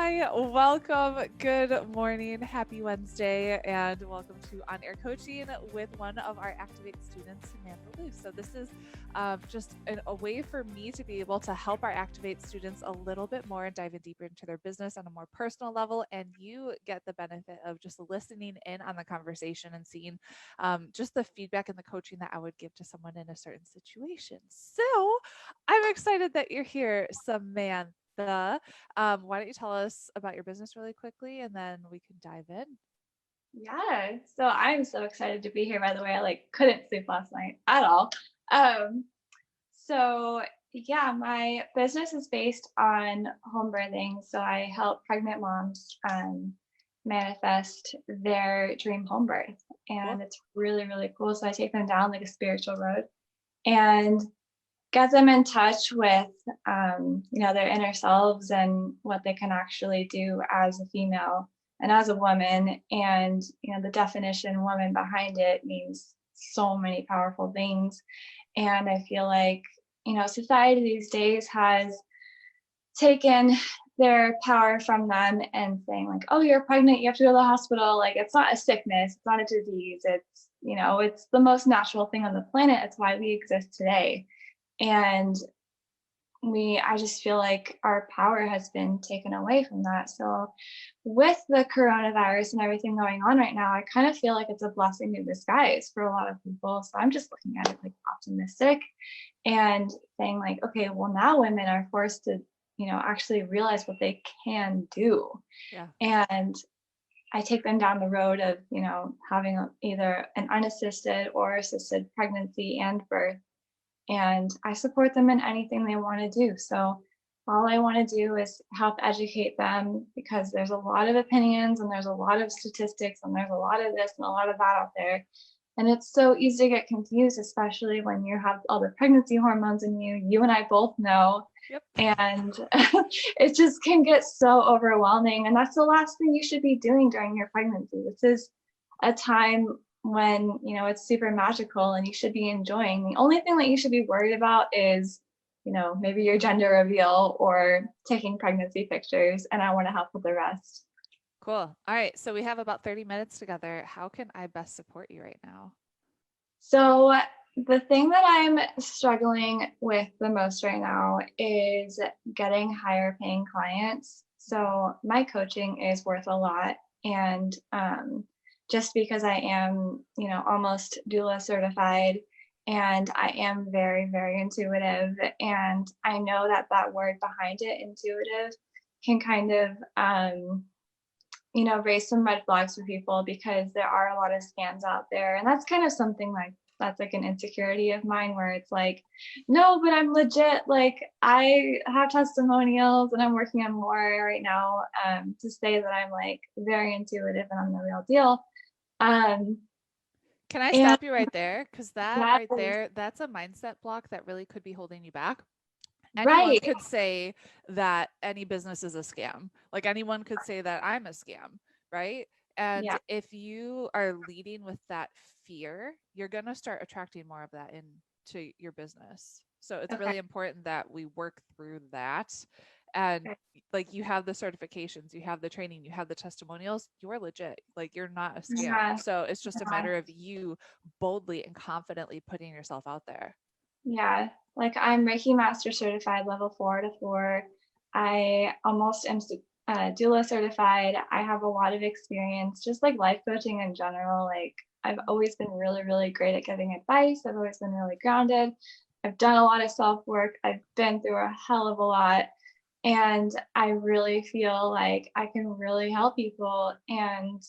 Hi, welcome. Good morning. Happy Wednesday, and welcome to On Air Coaching with one of our Activate students, Samantha Loos. So, this is just a way for me to be able to help our Activate students a little bit more and dive in deeper into their business on a more personal level. And you get the benefit of just listening in on the conversation and seeing just the feedback and the coaching that I would give to someone in a certain situation. So, I'm excited that you're here, Samantha. Why don't you tell us about your business really quickly and then we can dive in? Yeah, so I'm so excited to be here, by the way. I couldn't sleep last night at all. Um, so yeah, my business is based on home birthing. So I help pregnant moms manifest their dream home birth. Cool. And it's really, really cool. So I take them down like a spiritual road and get them in touch with their inner selves and what they can actually do as a female and as a woman. And the definition woman behind it means so many powerful things. And I feel like society these days has taken their power from them and saying like, oh, you're pregnant, you have to go to the hospital. Like, it's not a sickness, it's not a disease, it's the most natural thing on the planet. It's why we exist today. And I just feel like our power has been taken away from that. So with the coronavirus and everything going on right now, I kind of feel like it's a blessing in disguise for a lot of people. So I'm just looking at it like optimistic and saying like, okay, well, now women are forced to, actually realize what they can do. Yeah. And I take them down the road of, having either an unassisted or assisted pregnancy and birth, and I support them in anything they want to do. So all I want to do is help educate them because there's a lot of opinions and there's a lot of statistics and there's a lot of this and a lot of that out there. And it's so easy to get confused, especially when you have all the pregnancy hormones in you. You and I both know. Yep. And it just can get so overwhelming. And that's the last thing you should be doing during your pregnancy. This is a time when it's super magical and you should be enjoying. The only thing that you should be worried about is maybe your gender reveal or taking pregnancy pictures, and I want to help with the rest. Cool. All right. So we have about 30 minutes together. How can I best support you right now? So the thing that I'm struggling with the most right now is getting higher paying clients. So my coaching is worth a lot, and just because I am, almost doula certified, and I am very, very intuitive, and I know that that word behind it, intuitive, can kind of raise some red flags for people because there are a lot of scams out there. And that's kind of something like that's like an insecurity of mine where it's like, no, but I'm legit. Like, I have testimonials and I'm working on more right now to say that I'm like very intuitive and I'm the real deal. Um, Can I and stop you right there? Because that that right is there, that's a mindset block that really could be holding you back. Anyone right. could say that any business is a scam. Like anyone could say that I'm a scam, right? And Yeah. if you are leading with that fear, you're going to start attracting more of that into your business. So it's Okay. really important that we work through that. And Okay. like you have the certifications, you have the training, you have the testimonials, you're legit. Like you're not a scam. Yeah. So it's just a Yeah. matter of you boldly and confidently putting yourself out there. Yeah, like I'm Reiki Master certified level 4 to 4. I almost am doula certified. I have a lot of experience, just like life coaching in general. Like I've always been really, really great at giving advice. I've always been really grounded. I've done a lot of self work. I've been through a hell of a lot. And I really feel like I can really help people. And,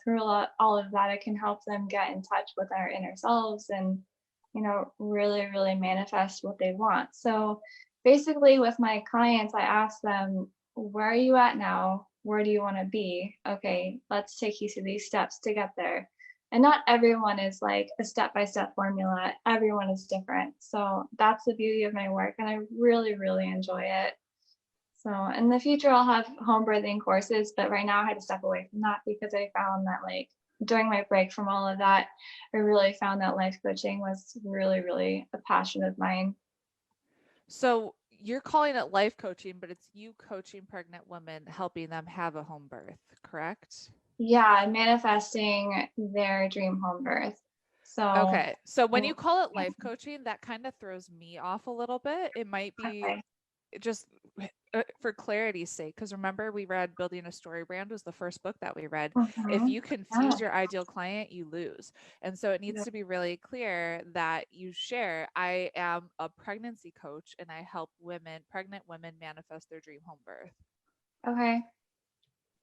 through all of that, I can help them get in touch with our inner selves and, really, really manifest what they want. So basically, with my clients, I ask them, where are you at now? Where do you want to be? Okay, let's take you through these steps to get there. And not everyone is like a step by step formula, everyone is different. So that's the beauty of my work. And I really, really enjoy it. So in the future, I'll have home birthing courses, but right now I had to step away from that because I found that like during my break from all of that, I really found that life coaching was really, really a passion of mine. So you're calling it life coaching, but it's you coaching pregnant women, helping them have a home birth, correct? Yeah, manifesting their dream home birth. So, Okay. So when and you call it life coaching, that kind of throws me off a little bit. It might be okay. just for clarity's sake, because remember we read Building a Story Brand was the first book that we read. If Mhm. you confuse Yeah. your ideal client, you lose. And so it needs Yeah. to be really clear that you share, I am a pregnancy coach and I help women, pregnant women, manifest their dream home birth. Okay.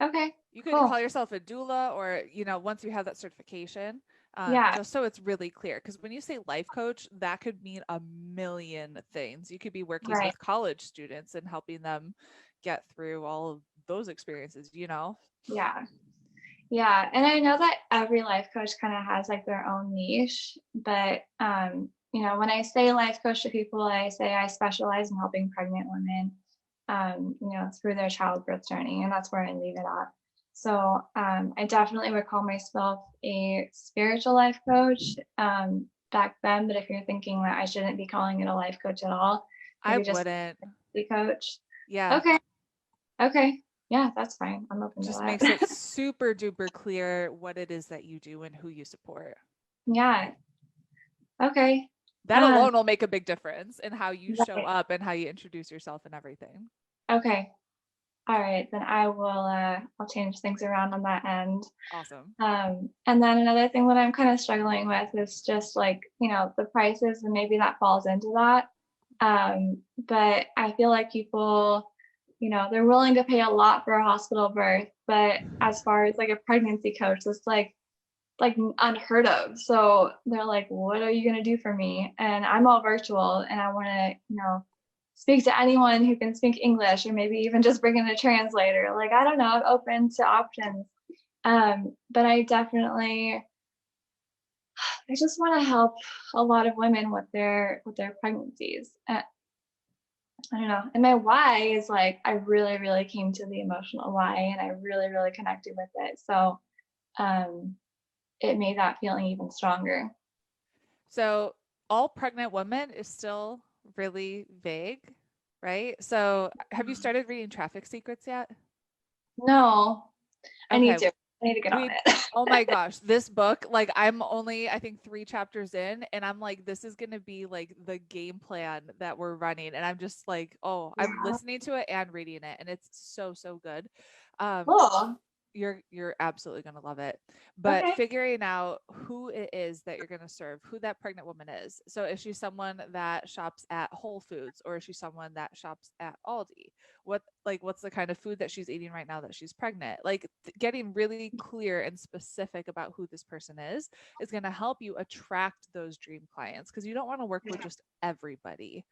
Okay. You could Cool. call yourself a doula, or, once you have that certification, Yeah. just so it's really clear. Because when you say life coach, that could mean a million things. You could be working Right. with college students and helping them get through all of those experiences. Yeah. Yeah. And I know that every life coach kind of has like their own niche, but when I say life coach to people, I say I specialize in helping pregnant women through their childbirth journey, and that's where I leave it at. So I definitely would call myself a spiritual life coach back then, but if you're thinking that I shouldn't be calling it a life coach at all, I maybe just wouldn't. a coach. Yeah. Okay. Okay. Yeah, that's fine. I'm open to Just makes it that. super duper clear what it is that you do and who you support. Yeah. Okay. That Um, alone will make a big difference in how you show right. up and how you introduce yourself and everything. Okay. All right. Then I'll change things around on that end. Awesome. And then another thing that I'm kind of struggling with is just like, the prices, and maybe that falls into that. But I feel like people, they're willing to pay a lot for a hospital birth, but as far as like a pregnancy coach, it's like unheard of. So they're like, what are you going to do for me? And I'm all virtual and I want to, speak to anyone who can speak English, or maybe even just bring in a translator. Like, I don't know, I'm open to options. But I just want to help a lot of women with their pregnancies. I don't know. And my why is like, I really, really came to the emotional why and I really, really connected with it. So, um, it made that feeling even stronger. So, all pregnant women is still really vague, right? So, have you started reading Traffic Secrets yet? No, I need Okay, to. I need to get on we it. oh my gosh, this book, like I'm only I think 3 chapters in and I'm like this is going to be like the game plan that we're running and I'm just like, "Oh, I'm Yeah. listening to it and reading it and it's so good." Um Cool. you're absolutely going to love it. But Okay. figuring out who it is that you're going to serve, who that pregnant woman is. So is she someone that shops at Whole Foods, or is she someone that shops at Aldi? What's the kind of food that she's eating right now that she's pregnant? Like getting really clear and specific about who this person is going to help you attract those dream clients, because you don't want to work with just everybody,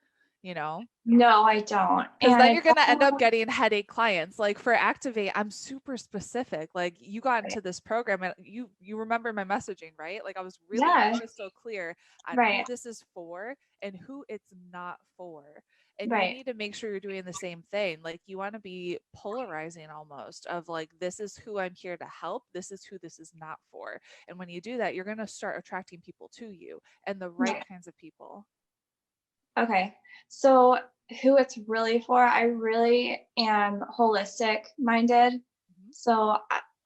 you know? No, I don't. Because And then it's you're going to end up also getting headache clients. Like for Activate, I'm super specific. Like you got right. into this program and you remember my messaging, right? Like I was really Yeah, crystal clear on who right, this is for and who it's not for. And you right. need to make sure you're doing the same thing. Like you want to be polarizing almost of like, this is who I'm here to help. This is who this is not for. And when you do that, you're going to start attracting people to you, and the right Right. kinds of people. Okay. So who it's really for, I really am holistic minded. Mhm. So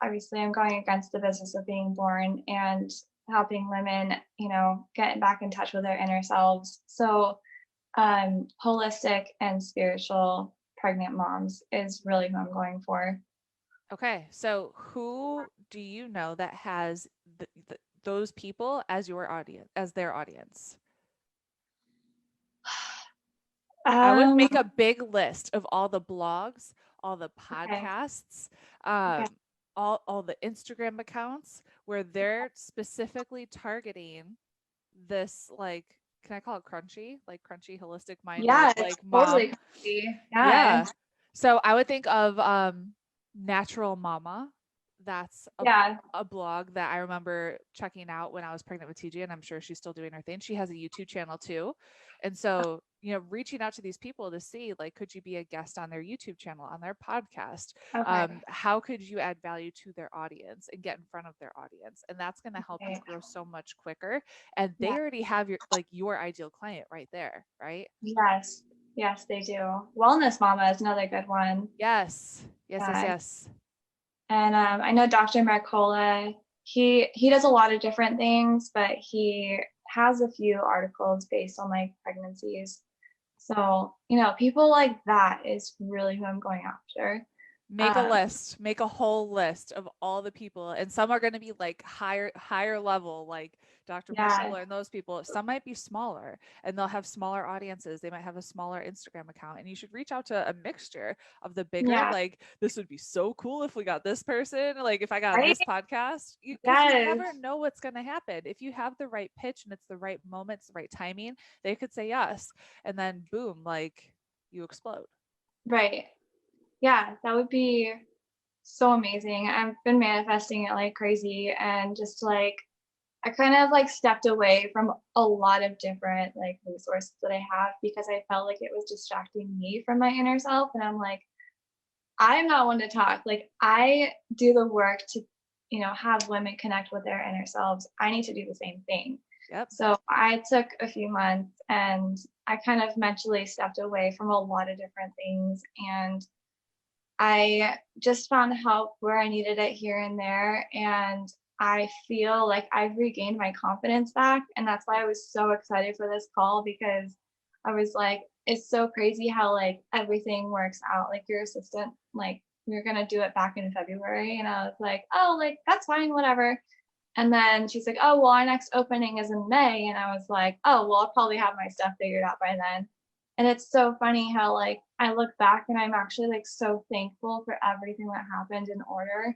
obviously I'm going against the business of being born and helping women, get back in touch with their inner selves. So holistic and spiritual pregnant moms is really who I'm going for. Okay, so who do you know that has those people as your audience, as their audience? I would Um, make a big list of all the blogs, all the okay. podcasts, Okay. um, all the Instagram accounts where they're specifically targeting this, like, can I call it crunchy, like crunchy, holistic minded, Yeah, it's like totally mom? crazy. Yeah. Yeah. So I would think of Natural Mama. That's Yeah. a blog that I remember checking out when I was pregnant with TJ, and I'm sure she's still doing her thing. She has a YouTube channel too. And so, reaching out to these people to see, like, could you be a guest on their YouTube channel, on their podcast? Okay. How could you add value to their audience and get in front of their audience? And that's going to help you Okay. grow so much quicker. And they Yeah. already have your ideal client right there, right? Yes. Yes, they do. Wellness Mama is another good one. Yes. Yes, yes, Yeah. yes. And I know Dr. Mercola, he does a lot of different things, but he has a few articles based on like pregnancies. So, people like that is really who I'm going after. Make a Um, list, make a whole list of all the people. And some are going to be like higher level, like Dr. yeah, Mercola and those people. Some might be smaller and they'll have smaller audiences. They might have a smaller Instagram account. And you should reach out to a mixture of the bigger, yeah, like, this would be so cool if we got this person, like if I got on right? this podcast, because you Yes, never know what's going to happen. If you have the right pitch and it's the right moment, it's the right timing, they could say yes. And then boom, like you explode. right. Yeah, that would be so amazing. I've been manifesting it like crazy and just like I kind of like stepped away from a lot of different like resources that I have because I felt like it was distracting me from my inner self. And I'm like, I'm not one to talk. Like I do the work to, have women connect with their inner selves. I need to do the same thing. Yep. So I took a few months and I kind of mentally stepped away from a lot of different things. And I just found help where I needed it here and there. And I feel like I've regained my confidence back. And that's why I was so excited for this call because I was like, it's so crazy how like everything works out. Like your assistant, like we are gonna do it back in February. And I was like, oh, like that's fine, whatever. And then she's like, oh, well, our next opening is in May. And I was like, oh, well, I'll probably have my stuff figured out by then. And it's so funny how like I look back and I'm actually like so thankful for everything that happened in order.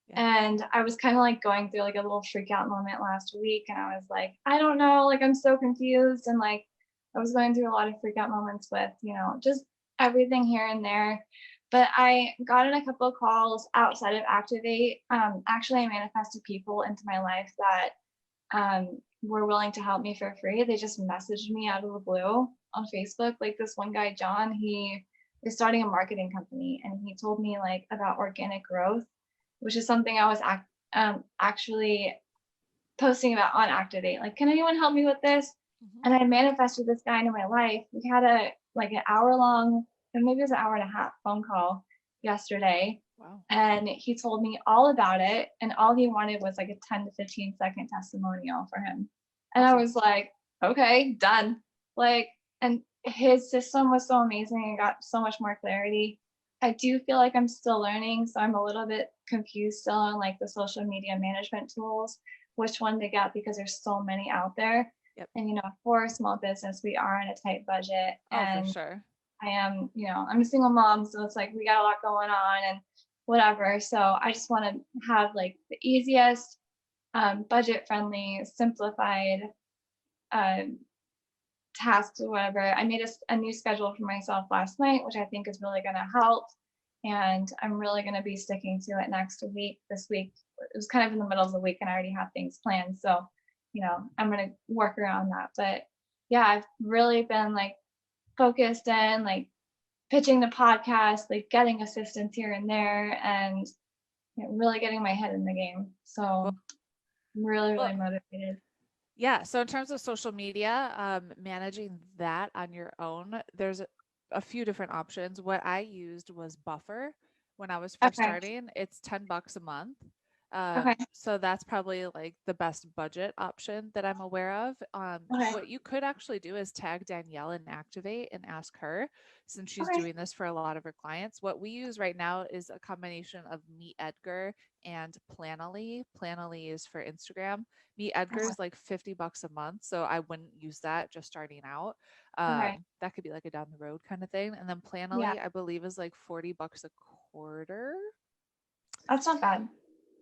Yeah. And I was kind of like going through like a little freak out moment last week. And I was like, I don't know, like I'm so confused. And like I was going through a lot of freak out moments with, just everything here and there. But I got in a couple of calls outside of Activate. Actually, I manifested people into my life that were willing to help me for free. They just messaged me out of the blue on Facebook. Like this one guy, John, he is starting a marketing company and he told me like about organic growth, which is something I was actually posting about on Activate. Like, can anyone help me with this? Mm-hmm. And I manifested this guy into my life. We had an hour long, and maybe it was an hour and a half phone call yesterday. Wow. And he told me all about it. And all he wanted was like a 10 to 15-second testimonial for him. And I Awesome. was like, okay, done. Like, and his system was so amazing. I got so much more clarity. I do feel like I'm still learning. So I'm a little bit confused still on like the social media management tools, which one to get because there's so many out there. Yep. And, for a small business, we are on a tight budget. Oh, for And sure. I am, I'm a single mom. So it's like we got a lot going on and whatever. So I just want to have like the easiest, budget friendly, simplified tasks or whatever. I made a new schedule for myself last night, which I think is really going to help. And I'm really going to be sticking to it next week. This week, it was kind of in the middle of the week and I already have things planned. So, I'm going to work around that. But yeah, I've really been like focused in like pitching the podcast, like getting assistance here and there, and really getting my head in the game. So Well, I'm really, well, really motivated. yeah. So in terms of social media, managing that on your own, there's a few different options. What I used was Buffer when I was first Okay. starting. It's $10 a month. Okay. So that's probably like the best budget option that I'm aware of. Okay. What you could actually do is tag Danielle and Activate and ask her, since she's Okay. doing this for a lot of her clients. What we use right now is a combination of Meet Edgar and Planoly. Planoly is for Instagram. Meet Edgar Okay. is like $50 a month, so I wouldn't use that just starting out. Okay. That could be like a down the road kind of thing. And then Yeah, Planoly, I believe, is like $40 a quarter. that's not bad.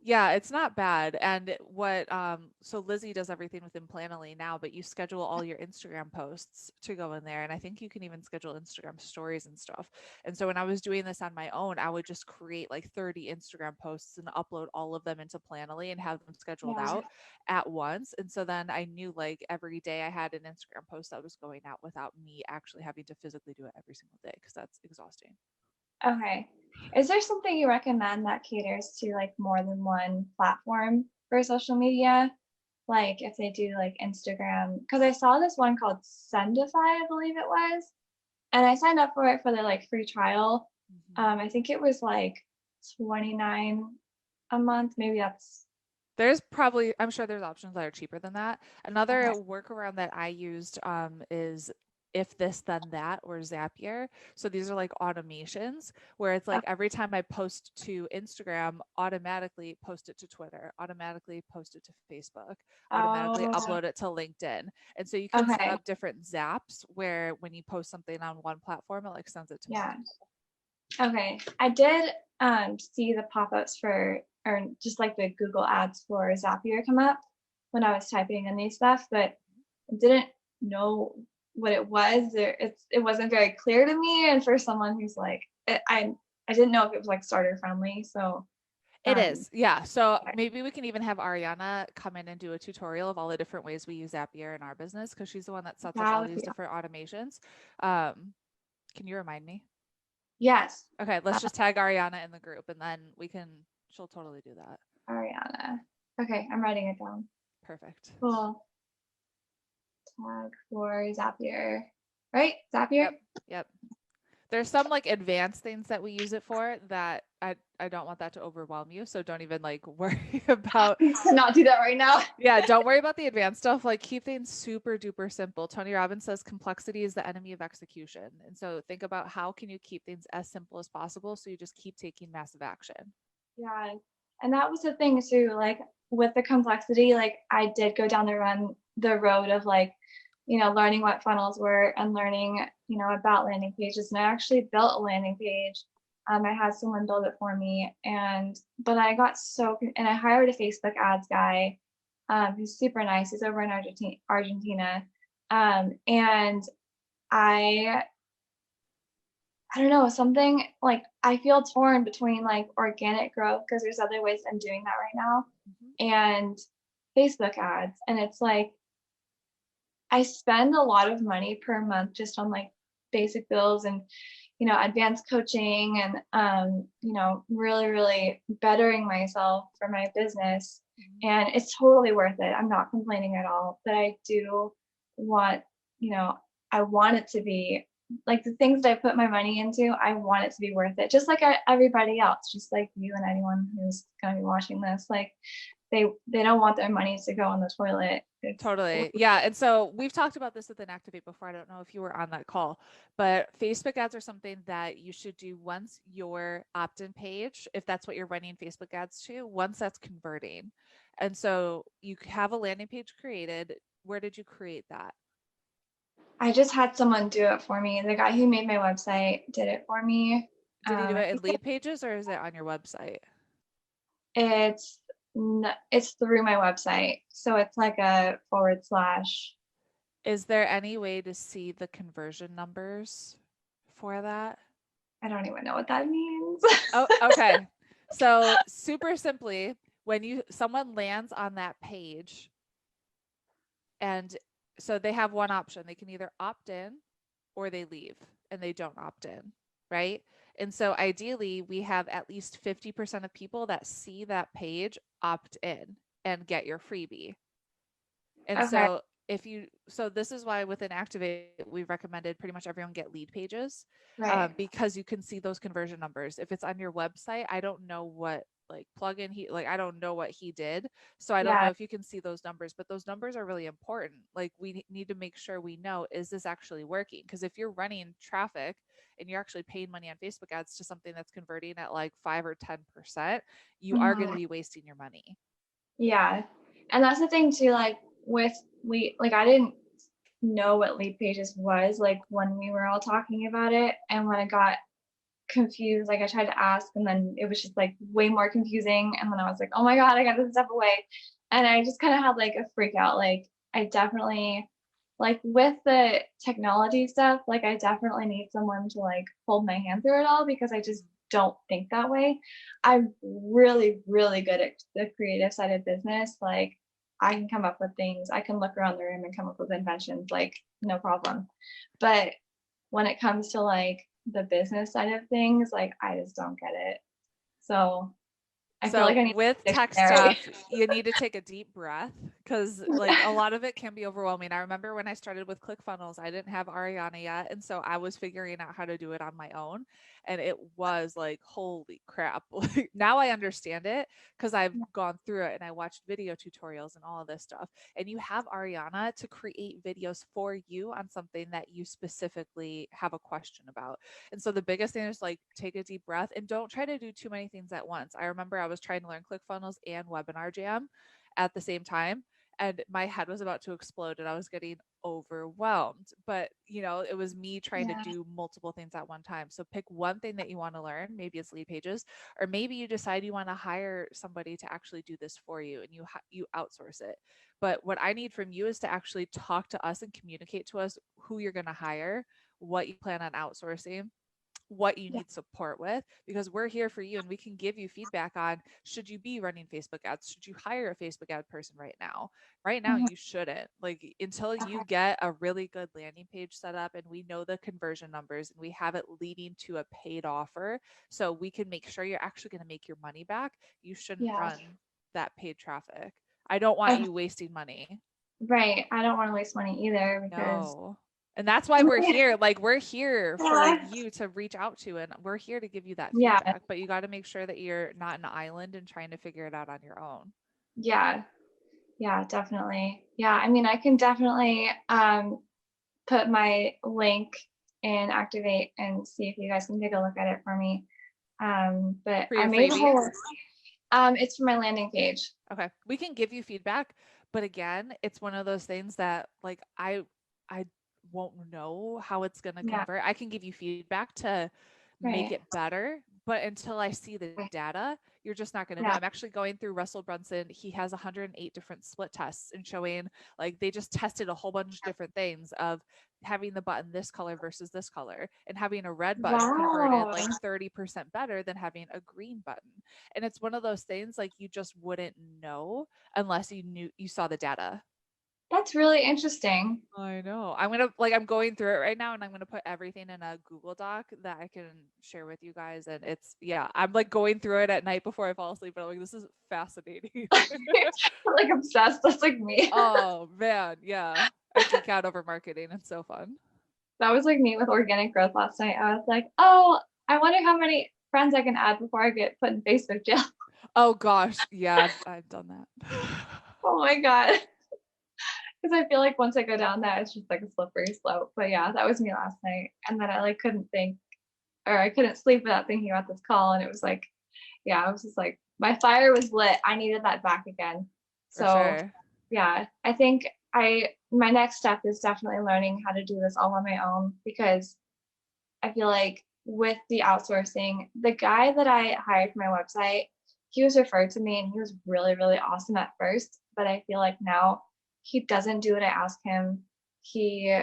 Yeah, it's not bad. And so Lizzie does everything within Planoly now, but you schedule all your Instagram posts to go in there. And I think you can even schedule Instagram stories and stuff. And so when I was doing this on my own, I would just create like 30 Instagram posts and upload all of them into Planoly and have them scheduled Yeah. out at once. And so then I knew like every day I had an Instagram post that was going out without me actually having to physically do it every single day because that's exhausting. Okay. Is there something you recommend that caters to like more than one platform for social media? Like if they do like Instagram, because I saw this one called Sendify, I believe it was. and I signed up for it for the like free trial. Mhm. I think it was like 29 a month. Maybe that's There's probably, I'm sure there's options that are cheaper than that. Another okay. workaround that I used is if this then that or Zapier. So these are like automations where it's like every time I post to Instagram, automatically post it to Twitter, automatically post it to Facebook, automatically Oh, upload it to LinkedIn. And so you can set okay. up different zaps where when you post something on one platform, it like sends it to Yeah. multiple. Okay. I did see the pop-ups for or just like the Google ads for Zapier come up when I was typing in these stuff, but I didn't know what it was. It wasn't very clear to me. And for someone who's like I didn't know if it was like starter friendly. So It um is, yeah. So okay. maybe we can even have Ariana come in and do a tutorial of all the different ways we use Zapier in our business because she's the one that sets up That all would these be different automations. Um, can you remind me? yes. Okay, let's Uh, just tag Ariana in the group and then she'll totally do that. Ariana. Okay, I'm writing it down. Perfect. Cool. Tag for Zapier. Right? Zapier? Yep. Yep. There's some like advanced things that we use it for that I don't want that to overwhelm you. So don't even like worry about Not do that right now. yeah, don't worry about the advanced stuff. Like keep things super duper simple. Tony Robbins says complexity is the enemy of execution. And so think about how can you keep things as simple as possible so you just keep taking massive action. Yeah. And that was the thing too, like with the complexity, like I did go down the road of like, learning what funnels were and learning, about landing pages. And I actually built a landing page. I had someone build it for me but I got and I hired a Facebook ads guy, who's super nice. He's over in Argentina. And I I don't know, something like I feel torn between like organic growth because there's other ways I'm doing that right now Mhm. and Facebook ads. And it's like I spend a lot of money per month just on like basic bills and advanced coaching and really, really bettering myself for my business. Mhm. And it's totally worth it. I'm not complaining at all. But I do want, you know, I want it to be like the things that I put my money into, I want it to be worth it. Just like everybody else, just like you and anyone who's gonna be watching this. Like they don't want their money to go on the toilet. It's Totally. Yeah. And so we've talked about this with an Activate before. I don't know if you were on that call, but Facebook ads are something that you should do once your opt in page, if that's what you're running Facebook ads to, once that's converting. And so you have a landing page created. Where did you create that? I just had someone do it for me. The guy who made my website did it for me. Did he do I it in think lead pages or is it on your website? it's it's through my website, so it's like a forward slash. Is there any way to see the conversion numbers for that? I don't even know what that means. Oh, okay. So super simply, when someone lands on that page, and so they have one option. They can either opt in or they leave and they don't opt in, right? And so ideally, we have at least 50% of people that see that page opt in and get your freebie. And Okay, so so this is why within Activate, we've recommended pretty much everyone get lead pages, right. because you can see those conversion numbers. If it's on your website, I don't know what like plugin I don't know what he did. So I don't know Yeah, if you can see those numbers, but those numbers are really important. Like we need to make sure we know, is this actually working? Because if you're running traffic and you're actually paying money on Facebook ads to something that's converting at like 5 or 10%, you are going to mhm, be wasting your money. yeah. And that's the thing too, like with I didn't know what lead pages was like when we were all talking about it, and when I got confused, like I tried to ask and then it was just like way more confusing, and then I was like, oh my god, I got to step away. And I just kind of had like a freak out. Like I definitely like with the technology stuff, like I definitely need someone to like hold my hand through it all because I just don't think that way. I'm really, really good at the creative side of business. Like I can come up with things, I can look around the room and come up with inventions, like no problem. But when it comes to like the business side of things, like I just don't get it. So I feel like So I need with a tech dictionary. stuff, you need to take a deep breath because like a lot of it can be overwhelming. I remember when I started with ClickFunnels, I didn't have Ariana yet. And so I was figuring out how to do it on my own. And it was like, holy crap. Like, now I understand it because I've gone through it and I watched video tutorials and all of this stuff. And you have Ariana to create videos for you on something that you specifically have a question about. And so the biggest thing is like take a deep breath and don't try to do too many things at once. I remember I was trying to learn ClickFunnels and Webinar Jam at the same time, and my head was about to explode and I was getting overwhelmed. But, it was me trying to Yeah. do multiple things at one time. So pick one thing that you want to learn. Maybe it's lead pages, or maybe you decide you want to hire somebody to actually do this for you and you outsource it. But what I need from you is to actually talk to us and communicate to us who you're going to hire, what you plan on outsourcing, what you Yeah. need support with, because we're here for you and we can give you feedback on should you be running Facebook ads? Should you hire a Facebook ad person right now? Right now, Mhm. you shouldn't. Like until you Okay. get a really good landing page set up and we know the conversion numbers and we have it leading to a paid offer so we can make sure you're actually going to make your money back, you shouldn't Yeah. run that paid traffic. I don't want Okay. you wasting money. Right. I don't want to waste money either because No. And that's why we're here. Like we're here for yeah. you to reach out to and we're here to give you that Yeah. feedback, but you got to make sure that you're not an island and trying to figure it out on your own. Yeah. Yeah, definitely. Yeah, I mean, I can definitely put my link in Activate and see if you guys can take a look at it for me. But For I your made a freebie. whole it's for my landing page. Okay. We can give you feedback, but again, it's one of those things that like I won't know how it's going to Yeah, convert. I can give you feedback to make right. it better, but until I see the Right. data, you're just not going to know. Yeah. I'm actually going through Russell Brunson. He has 108 different split tests and showing like they just tested a whole bunch of different things of having the button this color versus this color and having a red button converted Wow. like 30% better than having a green button. And it's one of those things like you just wouldn't know unless you saw the data. That's really interesting. I know. I'm going through it right now and I'm gonna put everything in a Google Doc that I can share with you guys. And it's yeah, I'm like going through it at night before I fall asleep, but I'm like, this is fascinating. Like obsessed. That's like me. Oh man, yeah. I geek out over marketing. It's so fun. That was like me with organic growth last night. I was like, oh, I wonder how many friends I can add before I get put in Facebook jail. Oh gosh, yeah, I've done that. Oh my God. Because I feel like once I go down that, it's just like a slippery slope. But yeah, that was me last night. And then I like couldn't think or I couldn't sleep without thinking about this call. And it was like, yeah, I was just like, my fire was lit. I needed that back again. For So sure. yeah, I think my next step is definitely learning how to do this all on my own because I feel like with the outsourcing, the guy that I hired for my website, he was referred to me and he was really, really awesome at first. But I feel like now he doesn't do what I ask him. He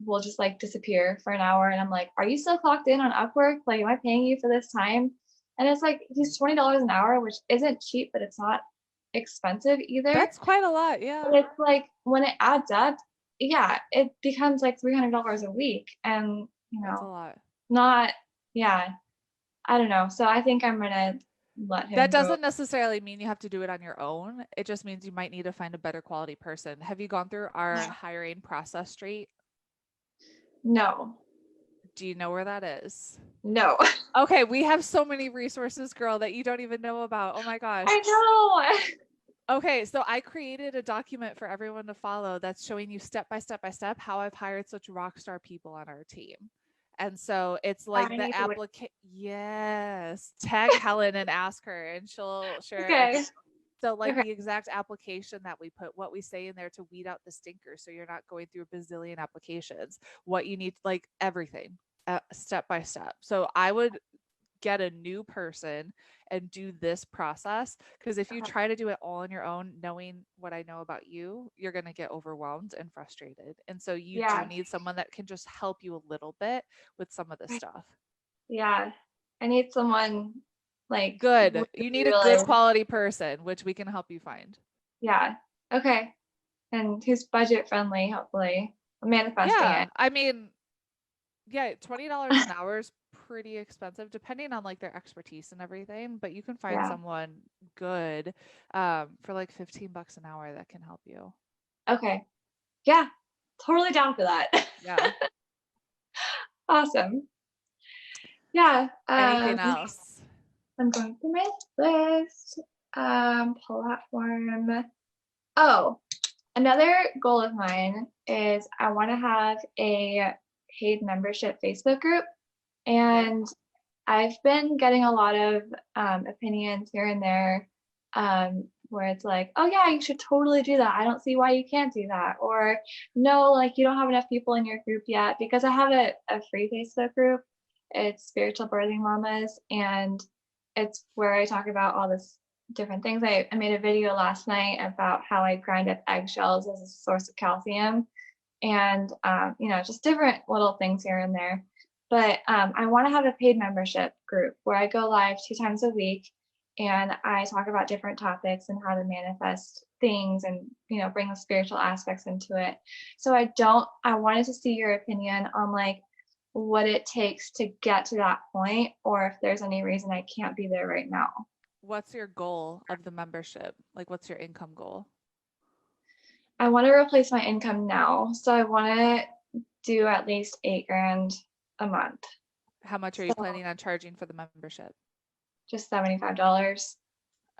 will just like disappear for an hour. And I'm like, are you still clocked in on Upwork? Like, am I paying you for this time? And it's like, he's $20 an hour, which isn't cheap, but it's not expensive either. That's quite a lot, But yeah. it's like when it adds up, yeah, it becomes like $300 a week. And, That's a lot. not yeah, I don't know. So I think I'm gonna let That him go. doesn't necessarily mean you have to do it on your own. It just means you might need to find a better quality person. Have you gone through our Yeah. hiring process street? No, Do you know where that is? no. Okay, we have so many resources, girl, that you don't even know about. Oh my gosh. I know. Okay, so I created a document for everyone to follow that's showing you step by step by step how I've hired such rock star people on our team. And so it's like I the need to wait. yes, tag Helen and ask her and she'll share it with you. Okay. So like Okay. the exact application that we put, what we say in there to weed out the stinker so you're not going through a bazillion applications, what you need, like everything, step by step. So I would get a new person and do this process because if you Okay. try to do it all on your own, knowing what I know about you, you're going to get overwhelmed and frustrated. And so you do Yeah. need someone that can just help you a little bit with some of this Right. stuff. Yeah. I need someone like Good. really, You need a good really quality person, which we can help you find. yeah. Okay. And who's budget friendly, hopefully. I'm manifesting Yeah. it. I mean, Yeah, $20 an hour is pretty expensive depending on like their expertise and everything, but you can find Yeah. someone good for like 15 bucks an hour that can help you. Okay. Yeah. Totally down for that. Yeah. Awesome. Yeah. Anything else? I'm going through my list. Platform. Oh, another goal of mine is I want to have a paid membership Facebook group. Okay. And I've been getting a lot of opinions here and there where it's like, oh, yeah, you should totally do that. I don't see why you can't do that. Or no, like you don't have enough people in your group yet. Because I have a free Facebook group. It's Spiritual Birthing Mamas. And it's where I talk about all this different things. I made a video last night about how I grind up eggshells as a source of calcium and just different little things here and there. But I want to have a paid membership group where I go live 2 times a week and I talk about different topics and how to manifest things and bring the spiritual aspects into it. So I wanted to see your opinion on like what it takes to get to that point, or if there's any reason I can't be there right now. What's your goal of the membership? Like, what's your income goal? I want to replace my income now. So I want to do at least 8 grand a month. How much are you So planning on charging for the membership? just $75.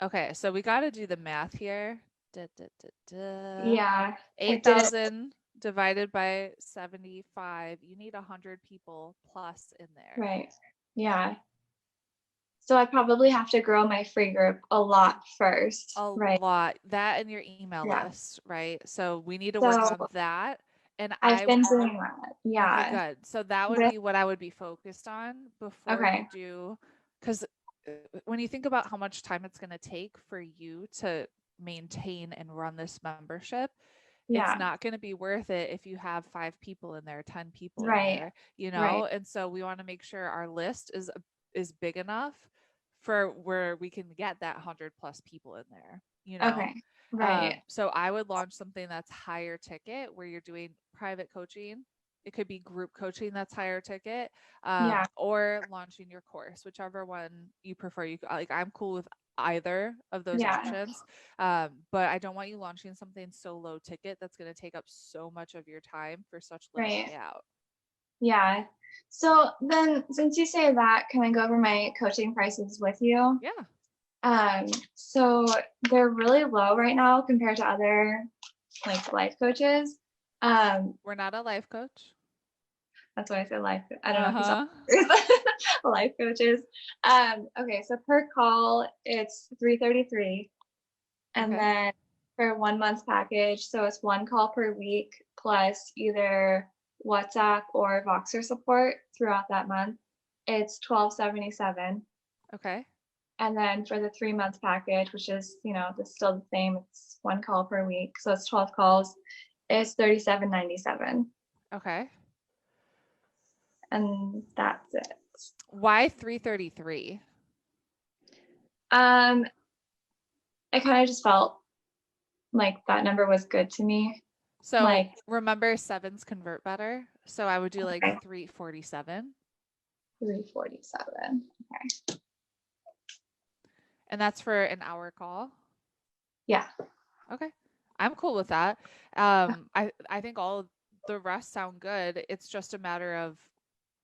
Okay, so we got to do the math here. Da, da, da, da. Yeah, I did it. 8,000 divided by 75. You need 100 people plus in there. Right. Yeah. So I probably have to grow my free group a lot first. A Right. lot. That and your email Yeah. list, right? So we need to work So on that. And I've been doing that. okay, Yeah. good. So that would With, be what I would be focused on before you okay. do, because when you think about how much time it's going to take for you to maintain and run this membership, it's Yeah. not going to be worth it if you have 5 people in there, 10 people in Right. there, Right. and so we want to make sure our list is big enough for where we can get that 100 plus people in there. Okay. Right. So I would launch something that's higher ticket where you're doing private coaching. It could be group coaching that's higher ticket, Yeah. or launching your course, whichever one you prefer. Like I'm cool with either of those Yeah. options, but I don't want you launching something so low ticket that's going to take up so much of your time for such little Right. payout. Yeah. So then since you say that, can I go over my coaching prices with you? Yeah, So they're really low right now compared to other like life coaches. we're not a life coach. That's why I said life. I don't know if you saw Uh-huh. life coaches. Okay, so per call it's $333, and Okay. then for 1 month package, so it's one call per week plus either WhatsApp or Voxer support throughout that month. It's $12.77. Okay. And then for the 3 month package, which is, it's still the same, it's one call per week. So it's 12 calls, it's $37.97. Okay. And that's it. Why 333? Um, I kind of just felt like that number was good to me. So Like, remember sevens convert better. So I would do like okay, 347. 347. Okay. And that's for an hour call. Yeah. Okay. I'm cool with that. I think all the rest sound good. It's just a matter of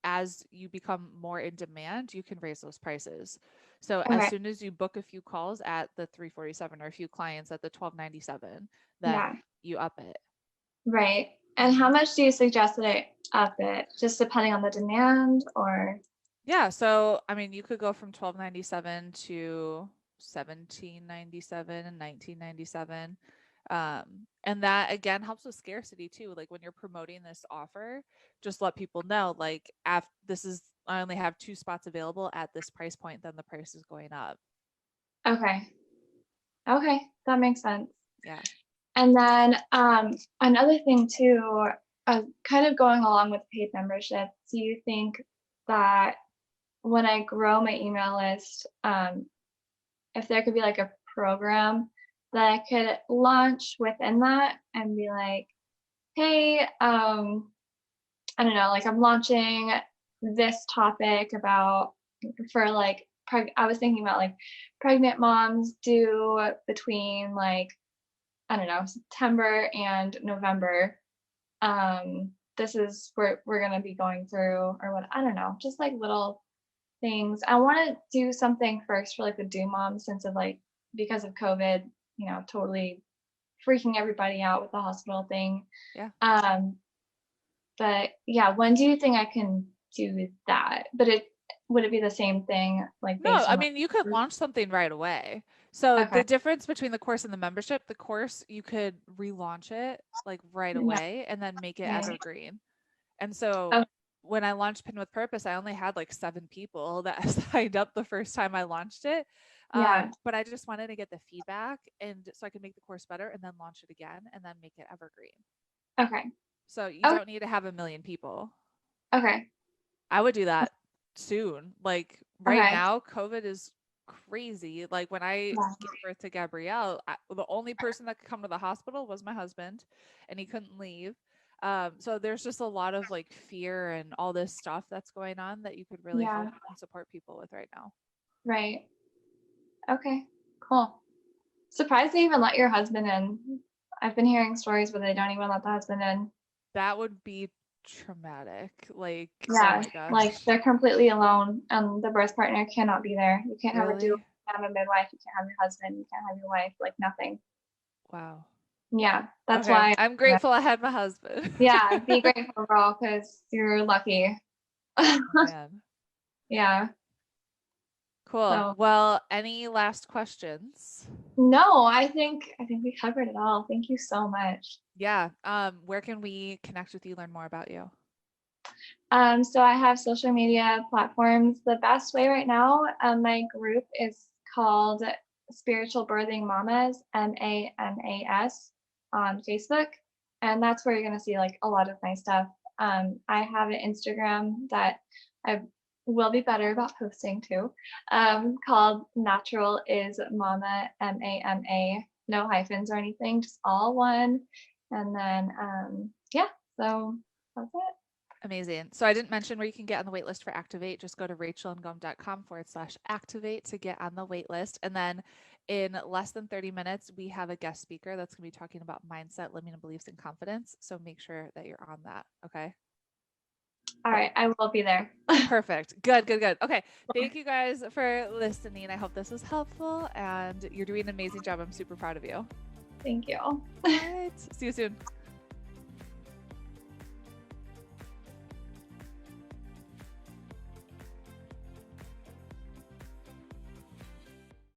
as you become more in demand, you can raise those prices. So as Okay. soon as you book a few calls at the 347 or a few clients at the 1297, then Yeah. you up it. Right. And how Mhm. much do you suggest that I up it? Just depending on the demand or? Yeah, so I mean, you could go from 1297 to 1797 and 1997. And that again helps with scarcity too. Like when you're promoting this offer, just let people know like I only have 2 spots available at this price point, then the price is going up. Okay. Okay. That makes sense. Yeah. And then another thing too, kind of going along with paid membership, do you think that when I grow my email list, if there could be like a program that I could launch within that and be like, hey, I don't know, like I'm launching this topic about for like I was thinking about like pregnant moms due between like I don't know, September and November. This is what we're gonna be going through or what I don't know, just like little things. I wanna do something first for like the due mom since of like because of COVID, totally freaking everybody out with the hospital thing. Yeah. Um, but yeah, when do you think I can do that? But would it be the same thing, like No, based I on mean, you could launch something right away. So okay. the difference between the course and the membership, the course, you could relaunch it like right Yeah. away and then make it Okay. evergreen. And so Oh, when I launched Pin with Purpose, I only had like 7 people that signed up the first time I launched it. yeah. But I just wanted to get the feedback and so I could make the course better and then launch it again and then make it evergreen. Okay. So you Okay. don't need to have a million people. Okay. I would do that soon. Like right Okay. now, COVID is crazy. Like when I Yeah. gave birth to Gabrielle, the only person that could come to the hospital was my husband, and he couldn't leave. So there's just a lot of like fear and all this stuff that's going on that you could really help Yeah. and support people with right now. Right. Okay. Cool. Surprised they even let your husband in. I've been hearing stories where they don't even let the husband in. That would be traumatic. Like, oh Yeah, my like gosh. they're completely alone and the birth partner cannot be there. You can't have a doula, you Really? can't have a midwife, you can't have your husband, you can't have your wife, like nothing. Wow. Yeah, that's Okay. why. I'm grateful I had my husband. Yeah, be grateful, girl, because you're lucky. Oh man. Yeah. Cool. So Well, any last questions? no, I think we covered it all. Thank you so much. Yeah. Where can we connect with you, learn more about you? So I have social media platforms. The best way right now, my group is called Spiritual Birthing Mamas, MAMAS, on Facebook. And that's where you're going to see like a lot of my stuff. I have an Instagram that I will be better about posting too, called Natural is Mama, MAMA, no hyphens or anything, just all one. And then, yeah, so that's it. Amazing. So I didn't mention where you can get on the wait list for Activate. Just go to rachelandgom.com/activate to get on the wait list. And then in less than 30 minutes, we have a guest speaker that's going to be talking about mindset, limiting beliefs, and confidence. So make sure that you're on that. Okay. All right, I will be there. Perfect. Good, good, good. Okay. Thank you guys for listening. I hope this was helpful and you're doing an amazing job. I'm super proud of you. Thank you. All right. See you soon.